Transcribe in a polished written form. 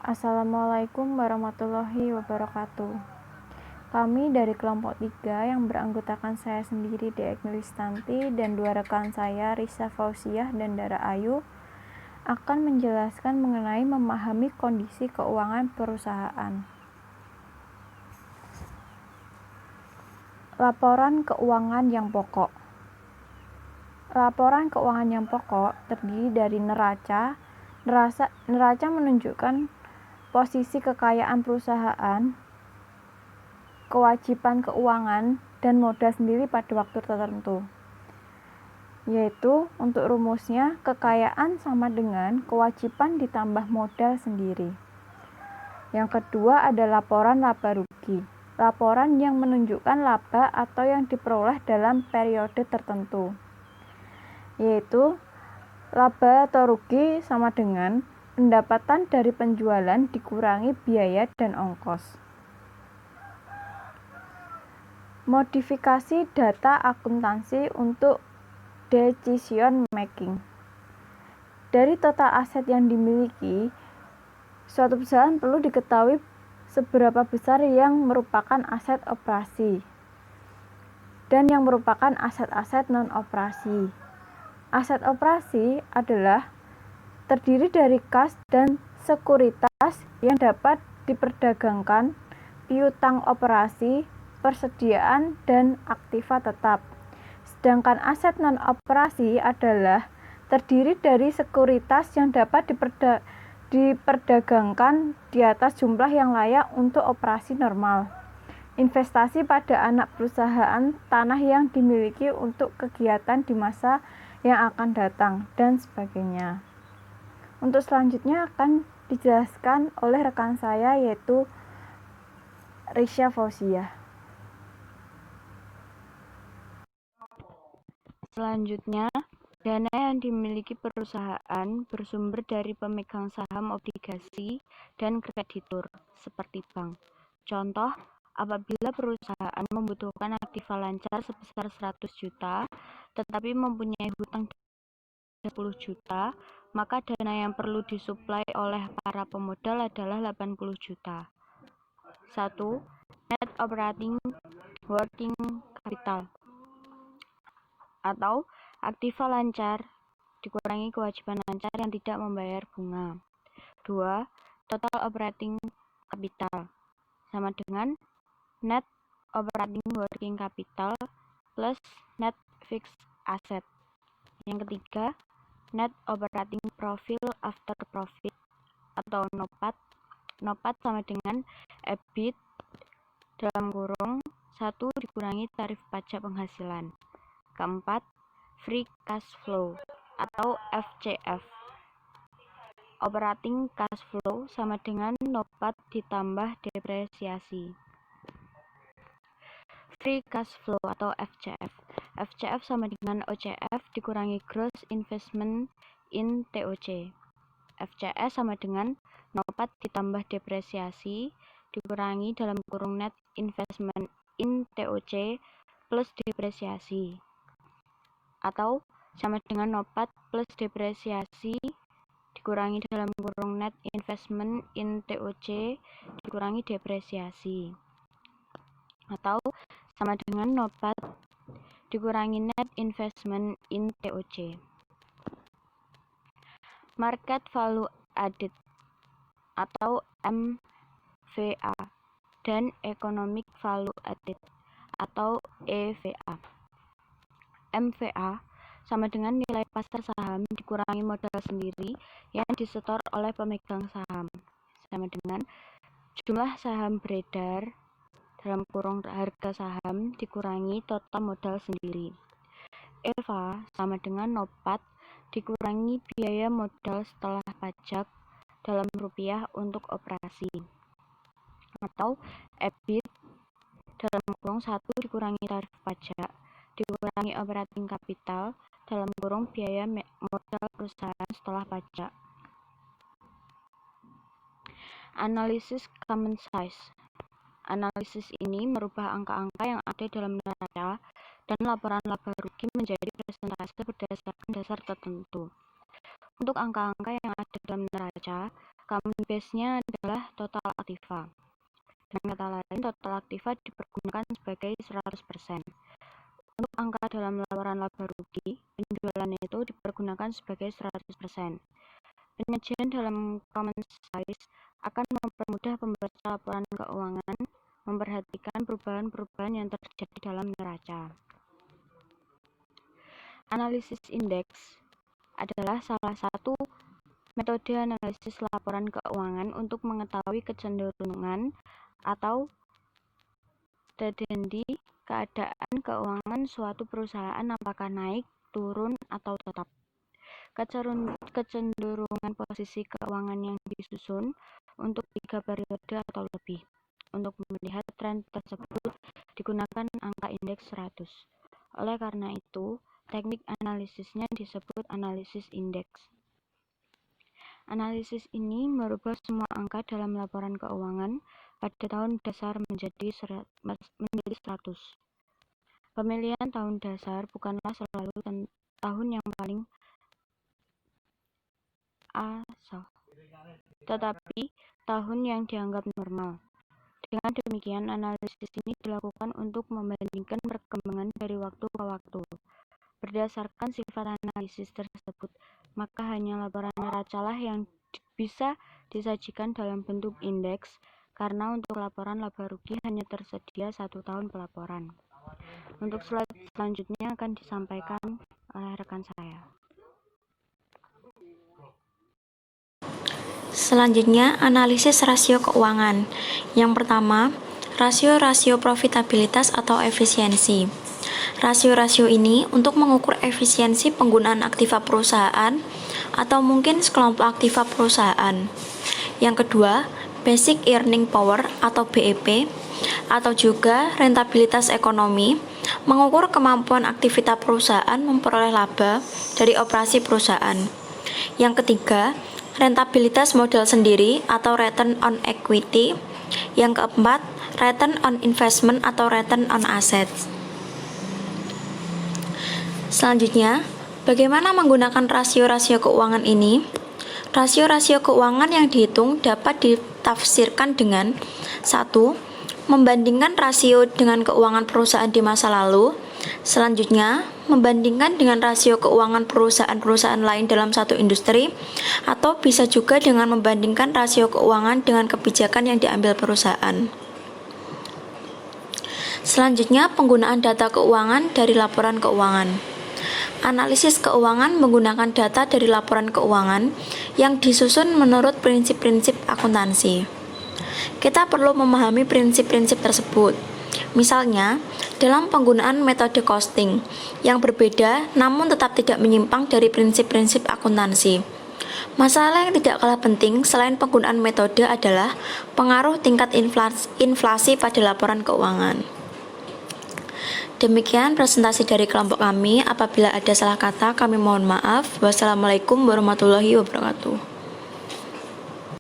Assalamualaikum warahmatullahi wabarakatuh. Kami dari kelompok 3 yang beranggotakan saya sendiri, Dea Listanti, dan 2 rekan saya, Risa Fauziah dan Dara Ayu, akan menjelaskan mengenai memahami kondisi keuangan perusahaan. Laporan keuangan yang pokok. Laporan keuangan yang pokok terdiri dari neraca. Neraca menunjukkan posisi kekayaan perusahaan, kewajiban keuangan, dan modal sendiri pada waktu tertentu. Yaitu untuk rumusnya, kekayaan sama dengan kewajiban ditambah modal sendiri. Yang kedua ada laporan laba rugi. Laporan yang menunjukkan laba atau yang diperoleh dalam periode tertentu. Yaitu laba atau rugi sama dengan pendapatan dari penjualan dikurangi biaya dan ongkos. Modifikasi data akuntansi untuk decision making. Dari total aset yang dimiliki, suatu perusahaan perlu diketahui seberapa besar yang merupakan aset operasi dan yang merupakan aset-aset non-operasi. Aset operasi adalah terdiri dari kas dan sekuritas yang dapat diperdagangkan, piutang operasi, persediaan, dan aktiva tetap. Sedangkan aset non-operasi adalah terdiri dari sekuritas yang dapat diperdagangkan di atas jumlah yang layak untuk operasi normal, investasi pada anak perusahaan, tanah yang dimiliki untuk kegiatan di masa yang akan datang, dan sebagainya. Untuk selanjutnya akan dijelaskan oleh rekan saya, yaitu Risa Fauziah. Selanjutnya, dana yang dimiliki perusahaan bersumber dari pemegang saham, obligasi, dan kreditur, seperti bank. Contoh, apabila perusahaan membutuhkan aktiva lancar sebesar 100 juta, tetapi mempunyai hutang 10 juta, maka dana yang perlu disuplai oleh para pemodal adalah 80 juta. 1. Net operating working capital atau aktiva lancar dikurangi kewajiban lancar yang tidak membayar bunga. 2. Total operating capital sama dengan net operating working capital plus net fixed asset. Yang ketiga, net operating profit after profit atau NOPAT. NOPAT sama dengan EBIT dalam kurung 1 dikurangi tarif pajak penghasilan. Keempat, free cash flow atau FCF. Operating cash flow sama dengan NOPAT ditambah depresiasi. Free cash flow atau FCF. FCF sama dengan OCF dikurangi gross investment in TOC. FCS sama dengan NOPAT ditambah depresiasi dikurangi dalam kurung net investment in TOC plus depresiasi. Atau sama dengan NOPAT plus depresiasi dikurangi dalam kurung net investment in TOC dikurangi depresiasi. Atau sama dengan NOPAT dikurangi net investment in TOC. Market value added atau MVA dan economic value added atau EVA. MVA sama dengan nilai pasar saham dikurangi modal sendiri yang disetor oleh pemegang saham, sama dengan jumlah saham beredar dalam kurung harga saham dikurangi total modal sendiri. EVA sama dengan NOPAT dikurangi biaya modal setelah pajak dalam rupiah untuk operasi. Atau EBIT dalam kurung 1 dikurangi tarif pajak dikurangi operating capital dalam kurung biaya modal perusahaan setelah pajak. Analisis common size. Analisis ini merubah angka-angka yang ada dalam neraca dan laporan laba rugi menjadi persentase berdasarkan dasar tertentu. Untuk angka-angka yang ada dalam neraca, Common base-nya adalah total aktiva. Dengan kata lain, total aktiva dipergunakan sebagai 100%. Untuk angka dalam laporan laba rugi, penjualan itu dipergunakan sebagai 100%. Penyajian dalam common size akan mempermudah pembaca laporan keuangan memperhatikan perubahan-perubahan yang terjadi dalam neraca. Analisis indeks adalah salah satu metode analisis laporan keuangan untuk mengetahui kecenderungan atau tendensi keadaan keuangan suatu perusahaan, apakah naik, turun, atau tetap. Kecenderungan posisi keuangan yang disusun untuk 3 periode atau lebih. Untuk melihat tren tersebut digunakan angka indeks 100. Oleh karena itu, teknik analisisnya disebut analisis indeks. Analisis ini merubah semua angka dalam laporan keuangan pada tahun dasar menjadi 100. Pemilihan tahun dasar bukanlah selalu tahun yang paling asal, tetapi tahun yang dianggap normal. Dengan demikian, analisis ini dilakukan untuk membandingkan perkembangan dari waktu ke waktu. Berdasarkan sifat analisis tersebut, maka hanya laporan neracalah yang bisa disajikan dalam bentuk indeks, karena untuk laporan laba rugi hanya tersedia 1 tahun pelaporan. Untuk slide selanjutnya akan disampaikan oleh rekan saya. Selanjutnya, analisis rasio keuangan. Yang pertama, rasio-rasio profitabilitas atau efisiensi. Rasio-rasio ini untuk mengukur efisiensi penggunaan aktiva perusahaan atau mungkin sekelompok aktiva perusahaan. Yang kedua, Basic Earning Power atau BEP atau juga rentabilitas ekonomi, mengukur kemampuan aktivitas perusahaan memperoleh laba dari operasi perusahaan. Yang ketiga, rentabilitas modal sendiri atau return on equity. Yang keempat, return on investment atau return on assets. Selanjutnya, bagaimana menggunakan rasio-rasio keuangan ini? Rasio-rasio keuangan yang dihitung dapat ditafsirkan dengan 1. Membandingkan rasio dengan keuangan perusahaan di masa lalu. Selanjutnya, membandingkan dengan rasio keuangan perusahaan-perusahaan lain dalam satu industri, atau bisa juga dengan membandingkan rasio keuangan dengan kebijakan yang diambil perusahaan. Selanjutnya, penggunaan data keuangan dari laporan keuangan. Analisis keuangan menggunakan data dari laporan keuangan yang disusun menurut prinsip-prinsip akuntansi. Kita perlu memahami prinsip-prinsip tersebut. Misalnya, dalam penggunaan metode costing yang berbeda namun tetap tidak menyimpang dari prinsip-prinsip akuntansi. Masalah yang tidak kalah penting selain penggunaan metode adalah pengaruh tingkat inflasi pada laporan keuangan. Demikian presentasi dari kelompok kami. Apabila ada salah kata, kami mohon maaf. Wassalamualaikum warahmatullahi wabarakatuh.